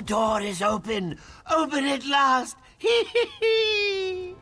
door is open! Open at last! Hee hee hee!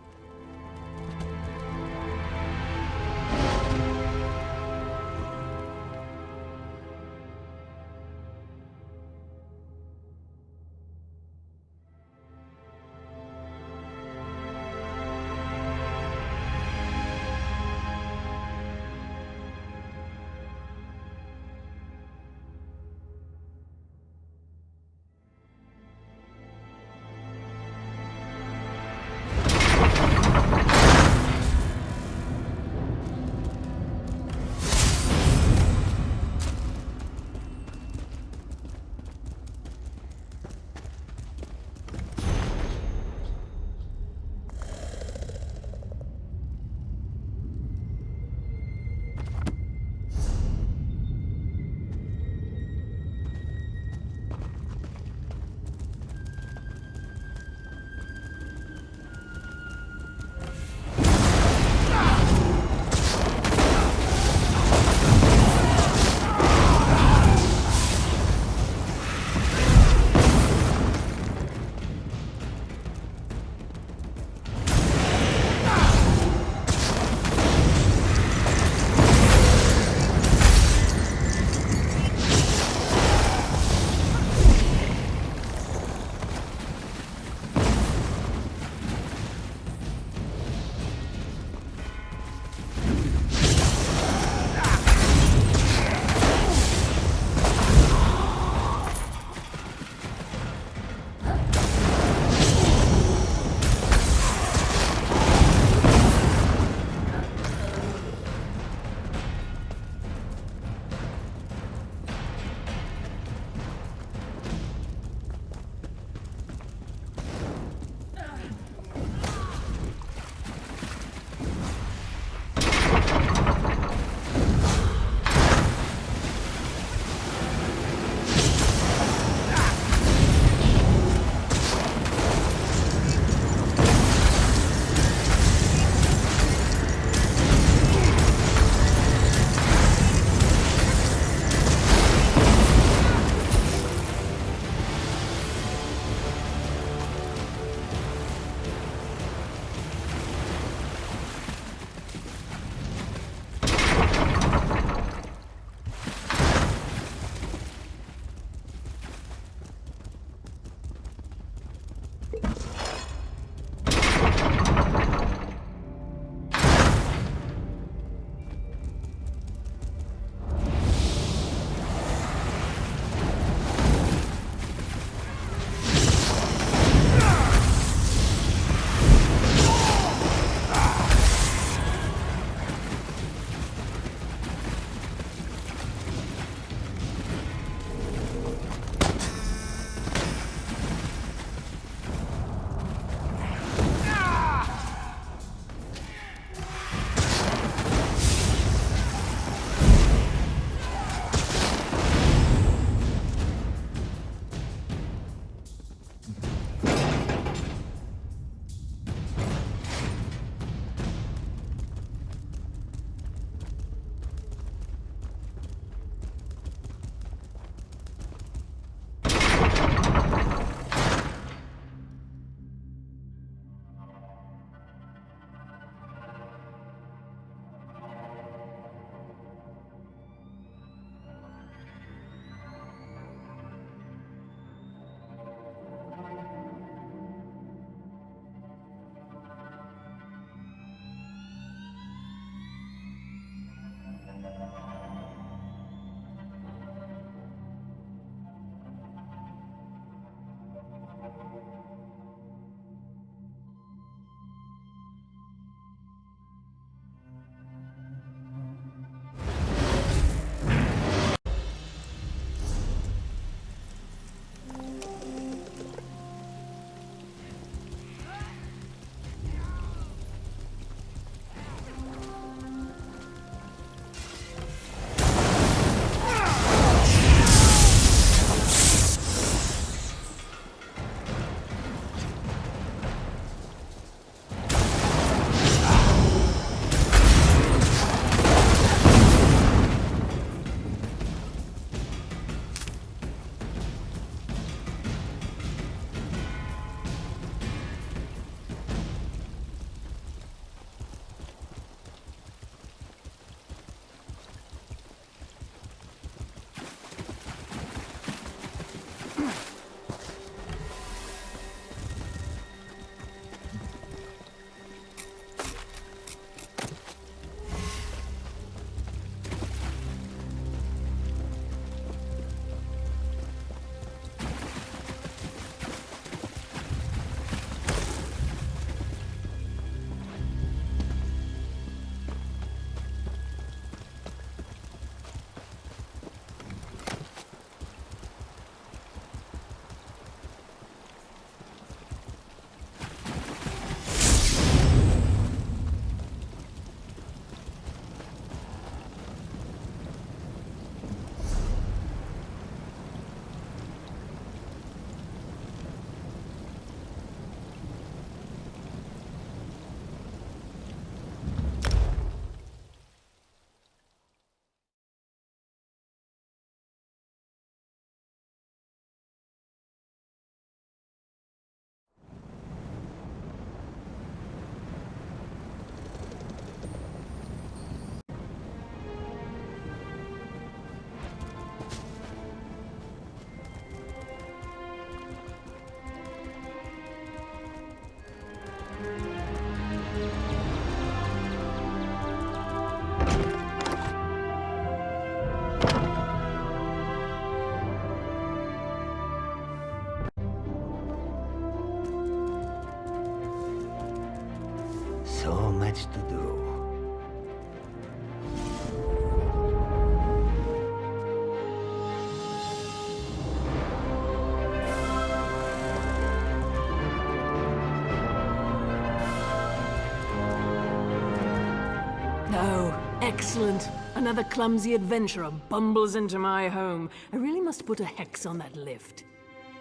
Excellent. Another clumsy adventurer bumbles into my home. I really must put a hex on that lift.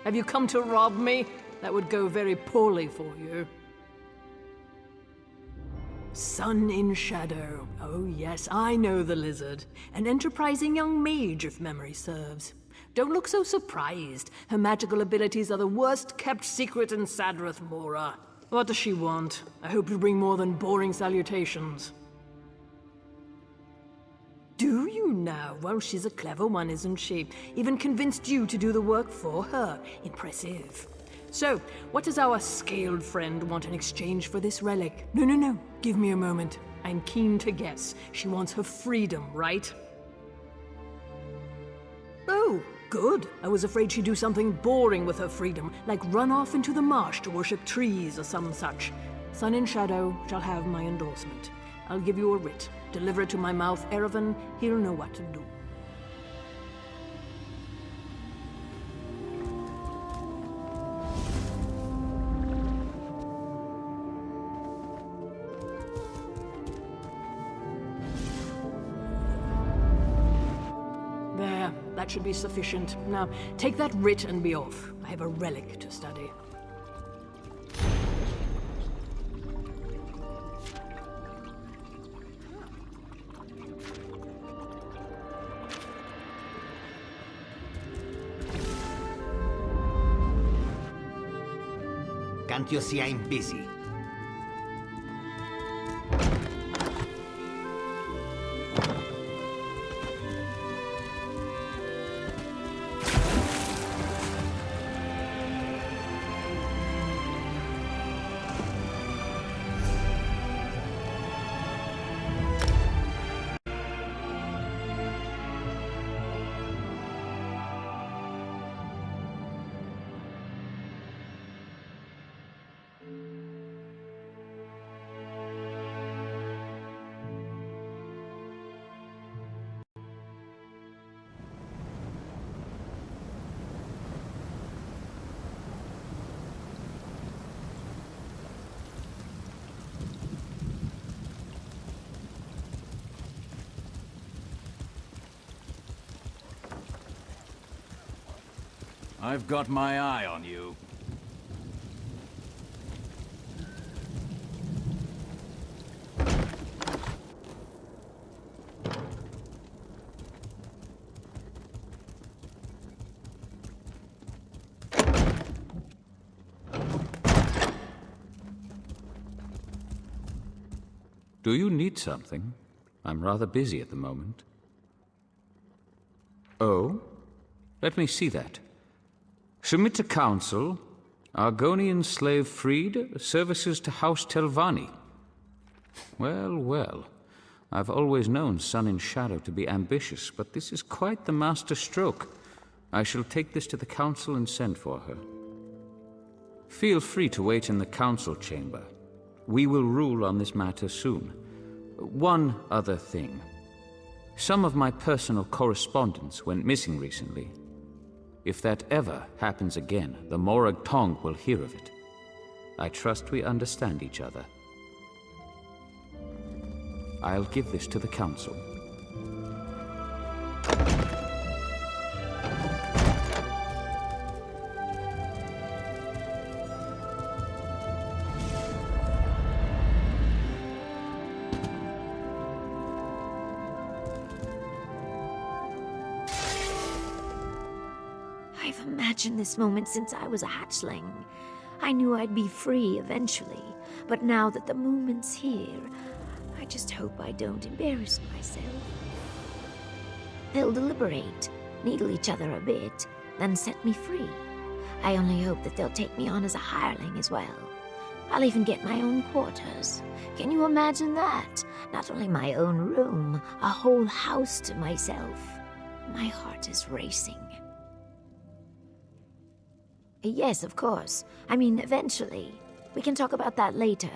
Have you come to rob me? That would go very poorly for you. Sun in Shadow. Oh yes, I know the lizard. An enterprising young mage, if memory serves. Don't look so surprised. Her magical abilities are the worst-kept secret in Sadrath Mora. What does she want? I hope you bring more than boring salutations. Do you now? Well, she's a clever one, isn't she? Even convinced you to do the work for her. Impressive. So, what does our scaled friend want in exchange for this relic? No. Give me a moment. I'm keen to guess. She wants her freedom, right? Oh, good. I was afraid she'd do something boring with her freedom, like run off into the marsh to worship trees or some such. Sun in Shadow shall have my endorsement. I'll give you a writ. Deliver it to my mouth, Erevan. He'll know what to do. There, that should be sufficient. Now, take that writ and be off. I have a relic to study. Can't you see I'm busy? I've got my eye on you. Do you need something? I'm rather busy at the moment. Oh? Let me see that. Submit to council. Argonian slave freed. Services to House Telvanni. Well. I've always known Sun in Shadow to be ambitious, but this is quite the master stroke. I shall take this to the council and send for her. Feel free to wait in the council chamber. We will rule on this matter soon. One other thing. Some of my personal correspondence went missing recently. If that ever happens again, the Morag Tong will hear of it. I trust we understand each other. I'll give this to the council. I've imagined this moment since I was a hatchling. I knew I'd be free eventually, but now that the moment's here, I just hope I don't embarrass myself. They'll deliberate, needle each other a bit, then set me free. I only hope that they'll take me on as a hireling as well. I'll even get my own quarters. Can you imagine that? Not only my own room, a whole house to myself. My heart is racing. Yes, of course. I mean, eventually. We can talk about that later.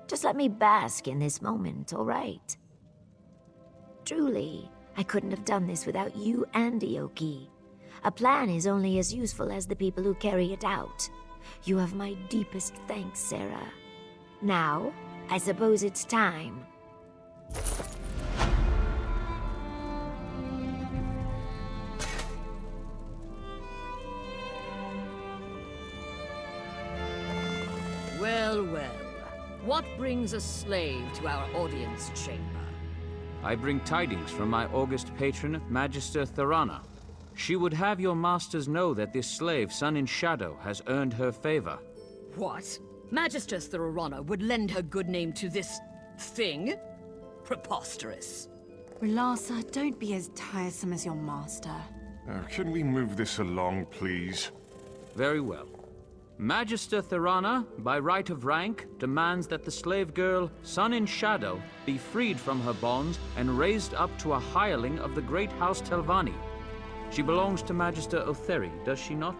Just let me bask in this moment, all right? Truly, I couldn't have done this without you and Ioki. A plan is only as useful as the people who carry it out. You have my deepest thanks, Sarah. Now, I suppose it's time. Well, well. What brings a slave to our audience chamber? I bring tidings from my august patron, Magister Thorana. She would have your masters know that this slave, Sun in Shadow, has earned her favor. What? Magister Thorana would lend her good name to this thing? Preposterous. Relasa, don't be as tiresome as your master. Can we move this along, please? Very well. Magister Thorana, by right of rank, demands that the slave girl, Sun in Shadow, be freed from her bonds and raised up to a hireling of the great House Telvanni. She belongs to Magister Otheri, does she not?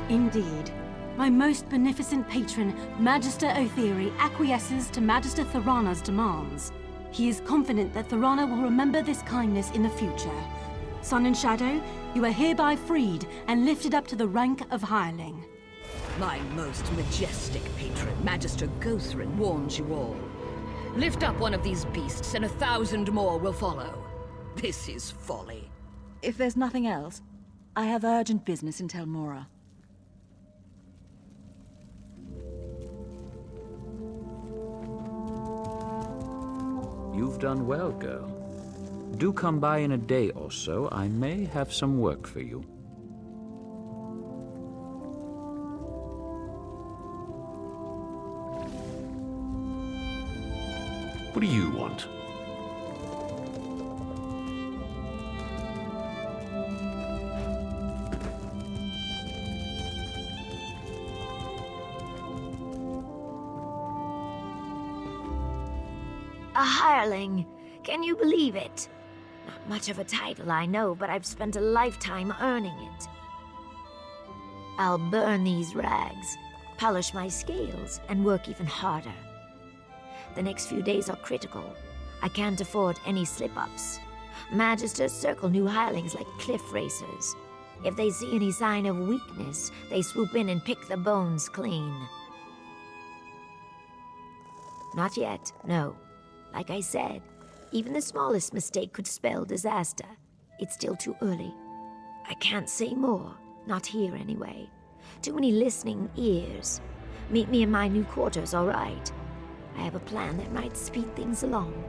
Indeed. My most beneficent patron, Magister Otheri, acquiesces to Magister Thorana's demands. He is confident that Thorana will remember this kindness in the future. Sun and Shadow, you are hereby freed and lifted up to the rank of hireling. My most majestic patron, Magister Gothrin, warns you all. Lift up one of these beasts and 1,000 more will follow. This is folly. If there's nothing else, I have urgent business in Telmora. You've done well, girl. Do come by in a day or so. I may have some work for you. What do you want? A hireling. Can you believe it? Not much of a title, I know, but I've spent a lifetime earning it. I'll burn these rags, polish my scales, and work even harder. The next few days are critical. I can't afford any slip-ups. Magisters circle new hirelings like cliff racers. If they see any sign of weakness, they swoop in and pick the bones clean. Not yet, no. Like I said, even the smallest mistake could spell disaster. It's still too early. I can't say more, not here anyway. Too many listening ears. Meet me in my new quarters, all right? I have a plan that might speed things along.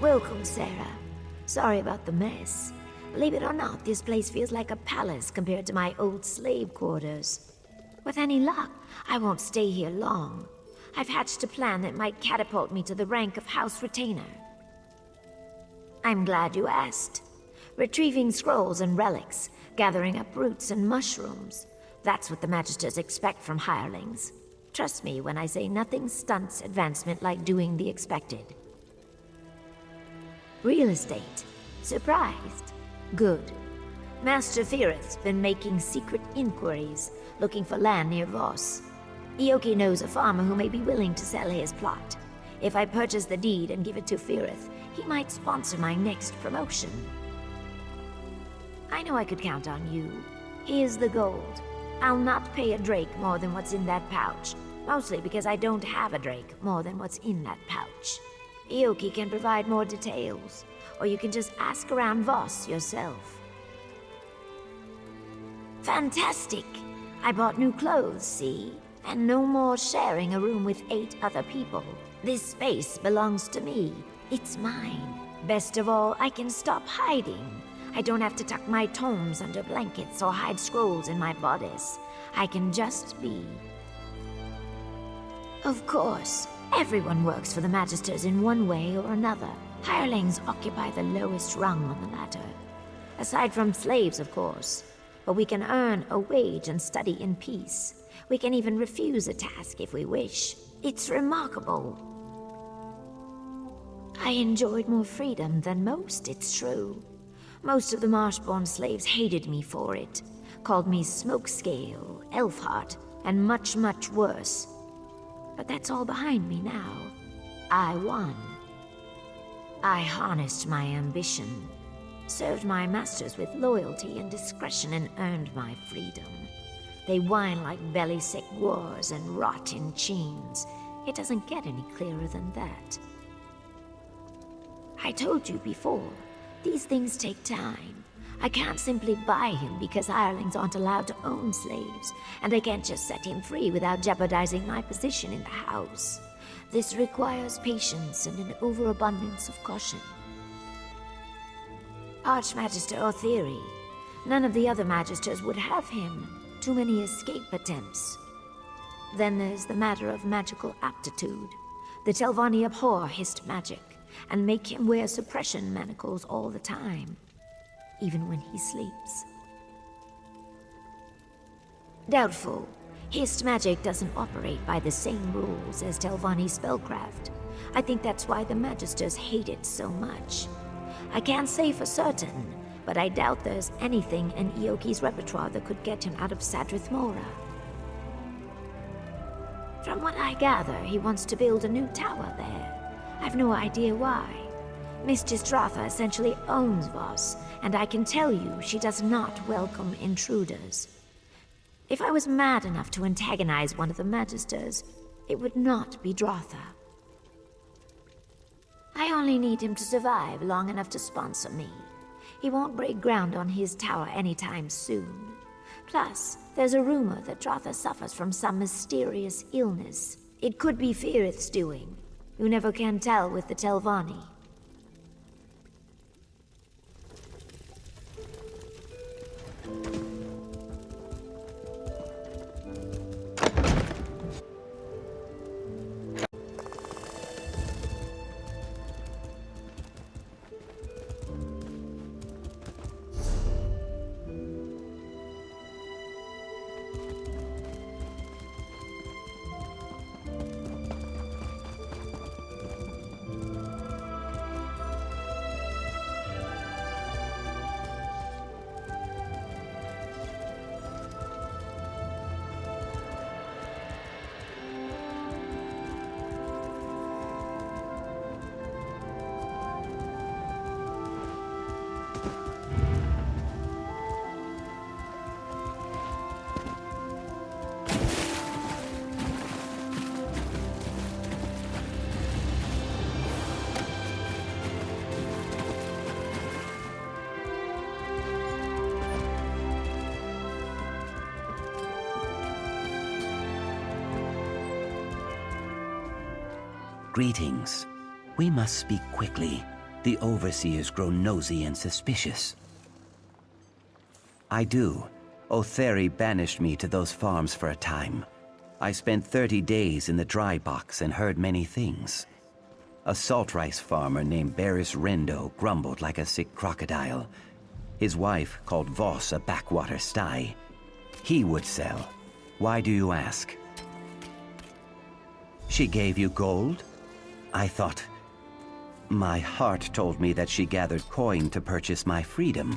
Welcome, Sarah. Sorry about the mess. Believe it or not, this place feels like a palace compared to my old slave quarters. With any luck, I won't stay here long. I've hatched a plan that might catapult me to the rank of House Retainer. I'm glad you asked. Retrieving scrolls and relics, gathering up roots and mushrooms. That's what the Magisters expect from hirelings. Trust me when I say nothing stunts advancement like doing the expected. Real estate. Surprised? Good. Master Firith's been making secret inquiries, looking for land near Voss. Ioki knows a farmer who may be willing to sell his plot. If I purchase the deed and give it to Firith, he might sponsor my next promotion. I know I could count on you. Here's the gold. I'll not pay a drake more than what's in that pouch. Mostly because I don't have a drake more than what's in that pouch. Ioki can provide more details, or you can just ask around Voss yourself. Fantastic! I bought new clothes, see? And no more sharing a room with 8 other people. This space belongs to me. It's mine. Best of all, I can stop hiding. I don't have to tuck my tomes under blankets or hide scrolls in my bodice. I can just be. Of course, everyone works for the Magisters in one way or another. Hirelings occupy the lowest rung on the ladder. Aside from slaves, of course. But we can earn a wage and study in peace. We can even refuse a task if we wish. It's remarkable. I enjoyed more freedom than most, it's true. Most of the Marshborn slaves hated me for it. Called me Smokescale, Elfheart, and much, much worse. But that's all behind me now. I won. I harnessed my ambition, served my masters with loyalty and discretion, and earned my freedom. They whine like belly-sick wars and rot in chains. It doesn't get any clearer than that. I told you before, these things take time. I can't simply buy him because hirelings aren't allowed to own slaves, and I can't just set him free without jeopardizing my position in the house. This requires patience and an overabundance of caution. Archmagister Otheri. None of the other magisters would have him. Too many escape attempts. Then there's the matter of magical aptitude. The Telvanni abhor hissed magic, and make him wear suppression manacles all the time, even when he sleeps. Doubtful. Hissed magic doesn't operate by the same rules as Telvanni spellcraft. I think that's why the Magisters hate it so much. I can't say for certain, but I doubt there's anything in Ioki's repertoire that could get him out of Sadrith Mora. From what I gather, he wants to build a new tower there. I've no idea why. Mistress Dratha essentially owns Voss, and I can tell you she does not welcome intruders. If I was mad enough to antagonize one of the Magisters, it would not be Dratha. I only need him to survive long enough to sponsor me. He won't break ground on his tower anytime soon. Plus, there's a rumor that Dratha suffers from some mysterious illness. It could be Firith's doing. You never can tell with the Telvanni. Greetings. We must speak quickly. The overseers grow nosy and suspicious. I do. Otheri banished me to those farms for a time. I spent 30 days in the dry box and heard many things. A salt rice farmer named Barris Rendo grumbled like a sick crocodile. His wife called Voss a backwater sty. He would sell. Why do you ask? She gave you gold? I thought... My heart told me that she gathered coin to purchase my freedom.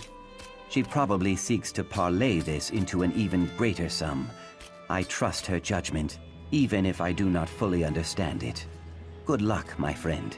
She probably seeks to parlay this into an even greater sum. I trust her judgment, even if I do not fully understand it. Good luck, my friend.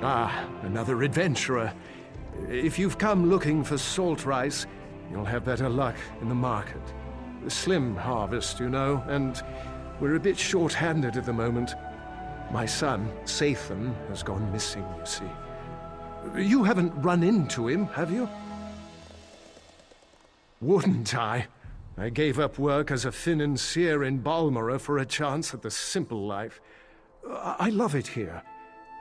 Ah, another adventurer. If you've come looking for salt rice, you'll have better luck in the market. A slim harvest, you know, and we're a bit short-handed at the moment. My son, Sathan, has gone missing, you see. You haven't run into him, have you? Wouldn't I? I gave up work as a financier in Balmora for a chance at the simple life. I love it here.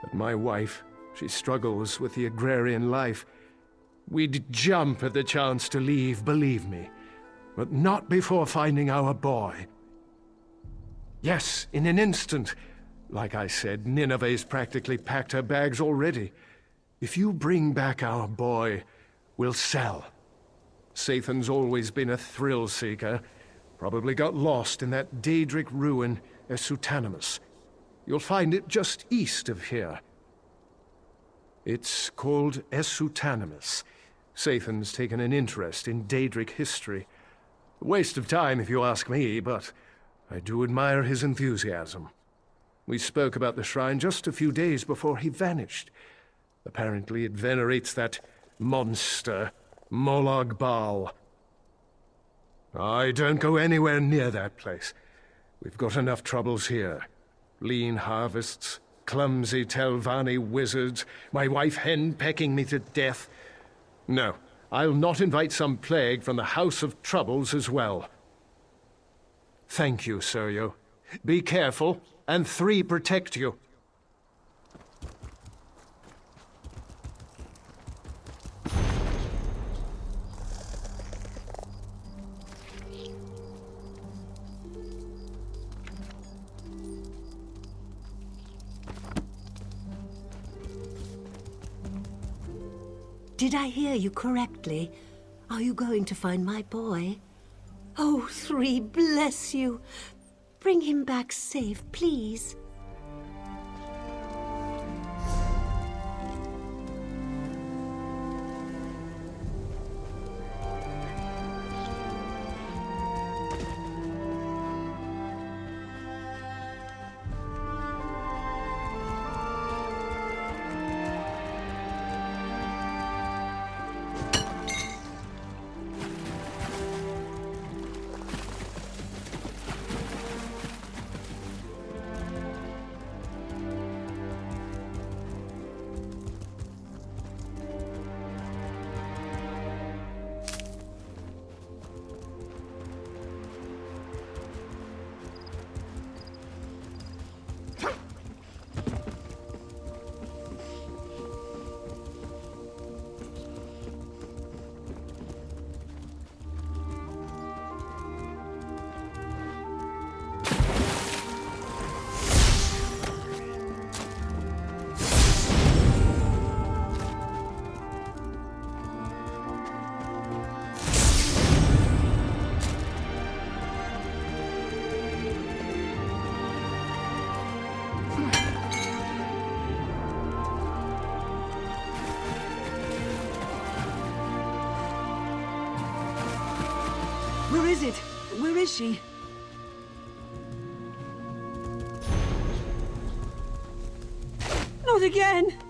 But my wife, she struggles with the agrarian life. We'd jump at the chance to leave, believe me. But not before finding our boy. Yes, in an instant. Like I said, Nineveh's practically packed her bags already. If you bring back our boy, we'll sell. Sathan's always been a thrill-seeker. Probably got lost in that Daedric ruin, Esutanimus. You'll find it just east of here. It's called Esutanimus. Sathan's taken an interest in Daedric history. A waste of time if you ask me, but I do admire his enthusiasm. We spoke about the shrine just a few days before he vanished. Apparently it venerates that monster, Molag Bal. I don't go anywhere near that place. We've got enough troubles here. Lean harvests, clumsy Telvanni wizards, my wife hen pecking me to death. No, I'll not invite some plague from the House of Troubles as well. Thank you, Sergio. Be careful, and 3 protect you. Did I hear you correctly? Are you going to find my boy? Oh, 3, bless you. Bring him back safe, please. it? Where is she? Not again!